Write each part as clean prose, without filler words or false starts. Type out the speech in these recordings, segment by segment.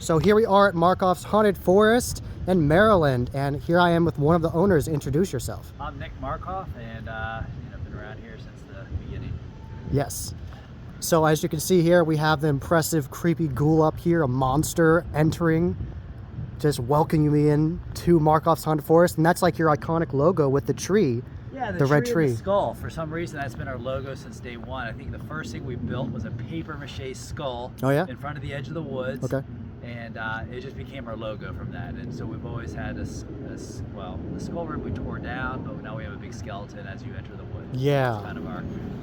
So here we are at Markoff's Haunted Forest in Maryland, and here I am with one of the owners. Introduce yourself. I'm Nick Markoff, and been around here since the beginning. Yes. So as you can see here, we have the impressive creepy ghoul up here, a monster entering, just welcoming me in to Markoff's Haunted Forest, and that's like your iconic logo with the tree. Yeah, the red tree. And the skull. For some reason, that's been our logo since day one. I think the first thing we built was a paper mache skull. Oh, yeah? In front of the edge of the woods. Okay. And it just became our logo from that. And so we've always had the skull rib we tore down, but now we have a big skeleton as you enter the woods. Yeah. It's kind of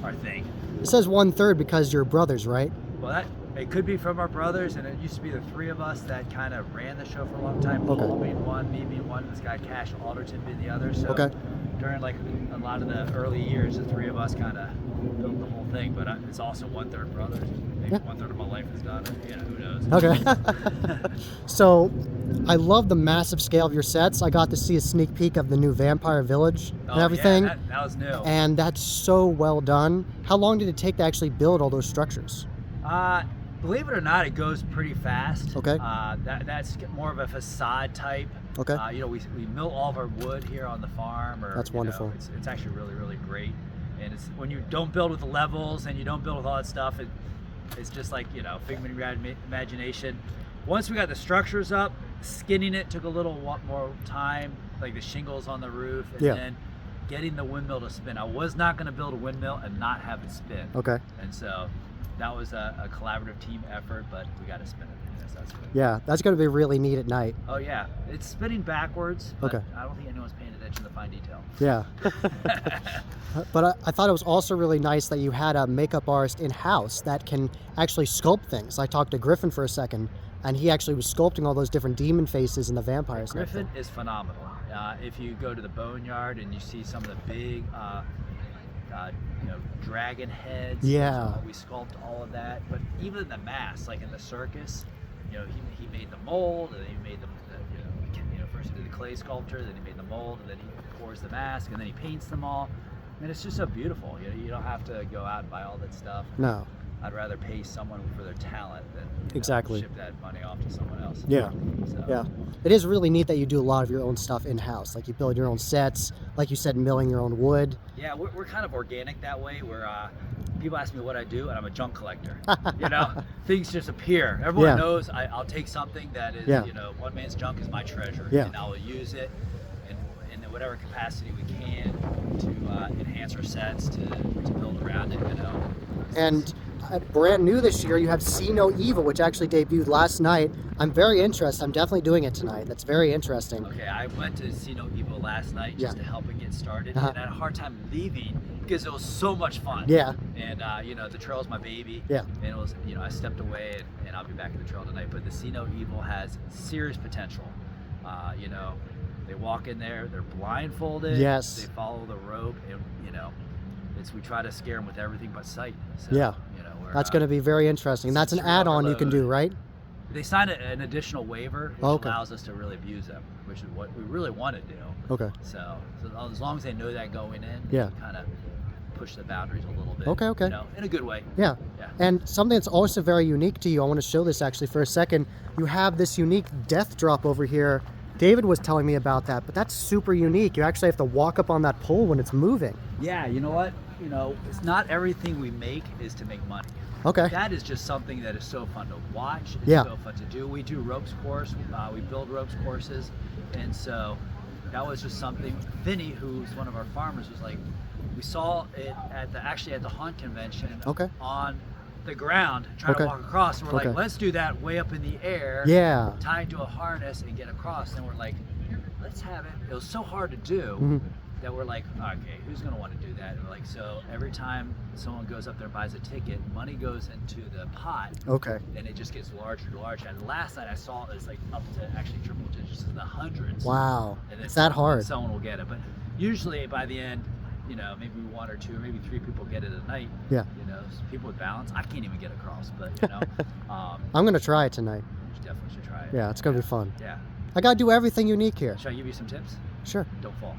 our thing. It says 1/3 because you're brothers, right? Well, it could be from our brothers, and it used to be the three of us that kind of ran the show for a long time. Okay. Paul being one, me being one, this guy Cash Alderton being the other. So Okay. during like a lot of the early years, the three of us kind of built the whole thing. But it's also 1/3 brothers. Maybe 1/3 of my life is done. You know, who knows? Okay. So, I love the massive scale of your sets. I got to see a sneak peek of the new Vampire Village and everything. Yeah, that was new. And that's so well done. How long did it take to actually build all those structures? Believe it or not, it goes pretty fast. Okay. That's more of a facade type. Okay. We mill all of our wood here on the farm. That's wonderful. It's actually really, really great. And it's when you don't build with the levels and you don't build with all that stuff, it's just like, figment of your imagination. Once we got the structures up, skinning it took a little more time, like the shingles on the roof, and then getting the windmill to spin. I was not going to build a windmill and not have it spin. Okay. And so that was a collaborative team effort, but we got to spin it. Yes, that's good. Yeah, that's going to be really neat at night. Oh yeah, it's spinning backwards, but Okay. I don't think anyone's paying attention to the fine detail. Yeah. But I thought it was also really nice that you had a makeup artist in-house that can actually sculpt things. I talked to Griffin for a second, and he actually was sculpting all those different demon faces and the vampires. Griffin is phenomenal. If you go to the boneyard and you see some of the big, dragon heads. Yeah. We sculpt all of that. But even the masks, like in the circus, he made the mold, and then he made first he did the clay sculpture, then he made the mold, and then he pours the mask, and then he paints them all. And it's just so beautiful. You don't have to go out and buy all that stuff. No. I'd rather pay someone for their talent than Exactly. ship that money off to someone else. Yeah. So. Yeah. It is really neat that you do a lot of your own stuff in-house. Like you build your own sets, like you said, milling your own wood. Yeah, we're kind of organic that way. Where people ask me what I do, and I'm a junk collector. Things just appear. Everyone knows I'll take something that is, one man's junk is my treasure, and I will use it in whatever capacity we can to enhance our sets, to build around it. And brand new this year, you have See No Evil, which actually debuted last night. I'm very interested. I'm definitely doing it tonight. That's very interesting. Okay, I went to See No Evil last night just to help it get started, and I had a hard time leaving because it was so much fun. Yeah. And the trail's my baby. Yeah. And it was, I stepped away, and I'll be back in the trail tonight. But the See No Evil has serious potential. They walk in there, they're blindfolded. Yes. They follow the rope, and we try to scare them with everything but sight. So, yeah. That's going to be very interesting. And that's an add-on you can do, right? They signed an additional waiver, which allows us to really abuse them, which is what we really want to do. Okay. So as long as they know that going in, kind of push the boundaries a little bit. Okay. In a good way. Yeah. And something that's also very unique to you, I want to show this actually for a second. You have this unique death drop over here. David was telling me about that, but that's super unique. You actually have to walk up on that pole when it's moving. Yeah, you know what? It's not everything we make is to make money. Okay. That is just something that is so fun to watch. It's so fun to do. We do ropes course. We build ropes courses. And so that was just something. Vinny, who's one of our farmers, was like, we saw it at the haunt convention on the ground trying to walk across. And we're like, let's do that way up in the air. Yeah. Tied to a harness and get across. And we're like, let's have it. It was so hard to do. That we're like, okay, who's going to want to do that? And we're like, so every time someone goes up there and buys a ticket, money goes into the pot. Okay. And it just gets larger and larger. And last night I saw it's like up to actually triple digits in the hundreds. Wow. And it's that hard. Someone will get it. But usually by the end, maybe one or two, maybe three people get it a night. Yeah. People with balance. I can't even get across, but I'm going to try it tonight. You definitely should try it. Yeah, it's going to be fun. Yeah. I got to do everything unique here. Should I give you some tips? Sure. Don't fall.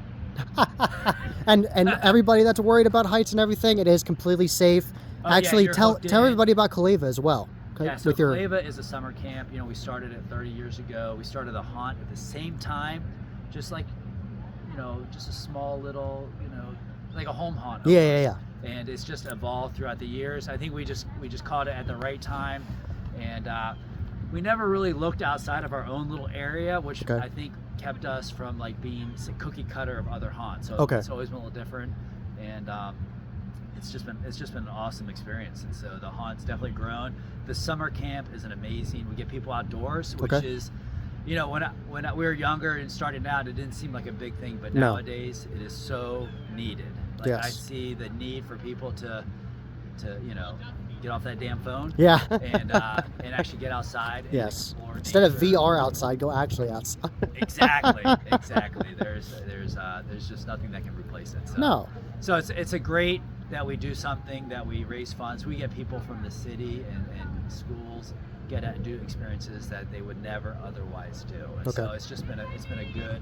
and everybody that's worried about heights and everything, it is completely safe. Actually, tell everybody about Kaleva as well. Yeah, so Kaleva is a summer camp. You know, we started it 30 years ago. We started the haunt at the same time, just like, you know, just a small little, you know, like a home haunt. Yeah. And it's just evolved throughout the years. I think we just caught it at the right time, and we never really looked outside of our own little area, which I think kept us from like being a cookie cutter of other haunts. So it's always been a little different, and it's just been an awesome experience. And so the haunt's definitely grown. The summer camp is an amazing. We get people outdoors, which is, you know, when we were younger and starting out, it didn't seem like a big thing, but nowadays it is so needed. Like I see the need for people to you know, get off that damn phone. Yeah. and actually get outside. And explore Instead of nature. VR outside, go actually outside. Exactly. There's just nothing that can replace it. So, So it's a great that we do something, that we raise funds. We get people from the city and schools get to do experiences that they would never otherwise do. And so it's been a good.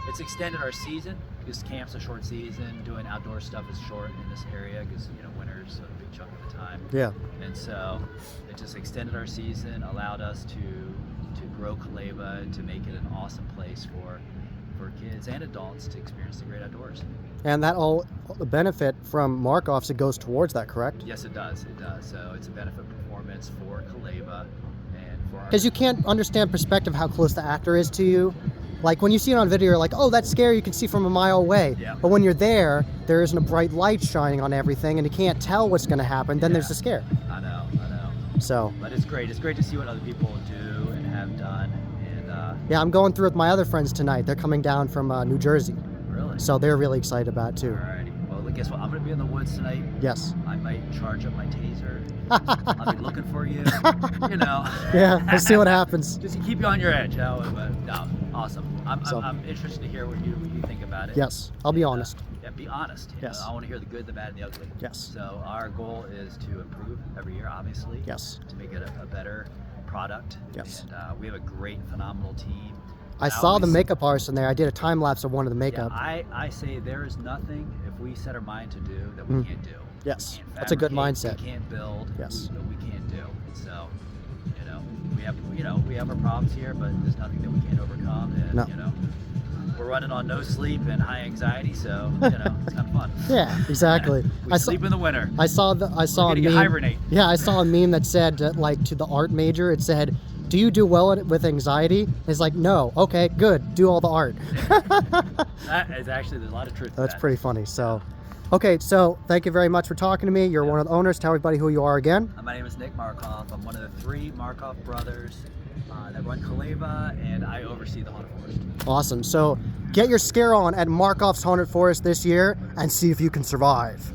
It's extended our season because camp's a short season. Doing outdoor stuff is short in this area because, you know, winter's a big chunk of the time. Yeah. And so it just extended our season, allowed us to grow Kaleva, to make it an awesome place for kids and adults to experience the great outdoors. And that all the benefit from Markoff's, it goes towards that, correct? Yes, it does. It does. So it's a benefit performance for Kaleva and for our. Because you can't understand perspective how close the actor is to you. Like when you see it on video, you're like, oh, that's scary. You can see from a mile away. Yeah. But when you're there isn't a bright light shining on everything, and you can't tell what's going to happen. Then there's the scare. I know. So. But it's great. It's great to see what other people do and have done. And yeah, I'm going through with my other friends tonight. They're coming down from New Jersey. Really? So they're really excited about it too. Alrighty. Well, guess what? I'm going to be in the woods tonight. Yes. I might charge up my taser. I'll be looking for you. You know. Yeah. We'll see what happens. Just to keep you on your edge. But no, awesome. I'm interested to hear what you think about it. Yes. I'll be honest. Yeah, be honest. You know, I want to hear the good, the bad, and the ugly. Yes. So our goal is to improve every year, obviously. Yes. To make it a better product. Yes. And we have a great, phenomenal team. I saw the makeup artist in there. I did a time lapse of one of the makeup. Yeah, I say there is nothing if we set our mind to do that we can't do. Yes. That's a good mindset. We can't build. Yes. That we can't do. And so, we have our problems here, but there's nothing that we can't overcome. And you know, we're running on no sleep and high anxiety, so it's kind of fun. Yeah, exactly. We sleep in the winter. I saw a meme. Hibernate. Yeah, I saw a meme that said like to the art major, it said, do you do well with anxiety? It's like, no. Okay, good. Do all the art. That is actually, there's a lot of truth to that. That's pretty funny. So, okay, so thank you very much for talking to me. You're one of the owners. Tell everybody who you are again. My name is Nick Markoff. I'm one of the 3 Markoff brothers that run Kaleva, and I oversee the Haunted Forest. Awesome. So get your scare on at Markoff's Haunted Forest this year and see if you can survive.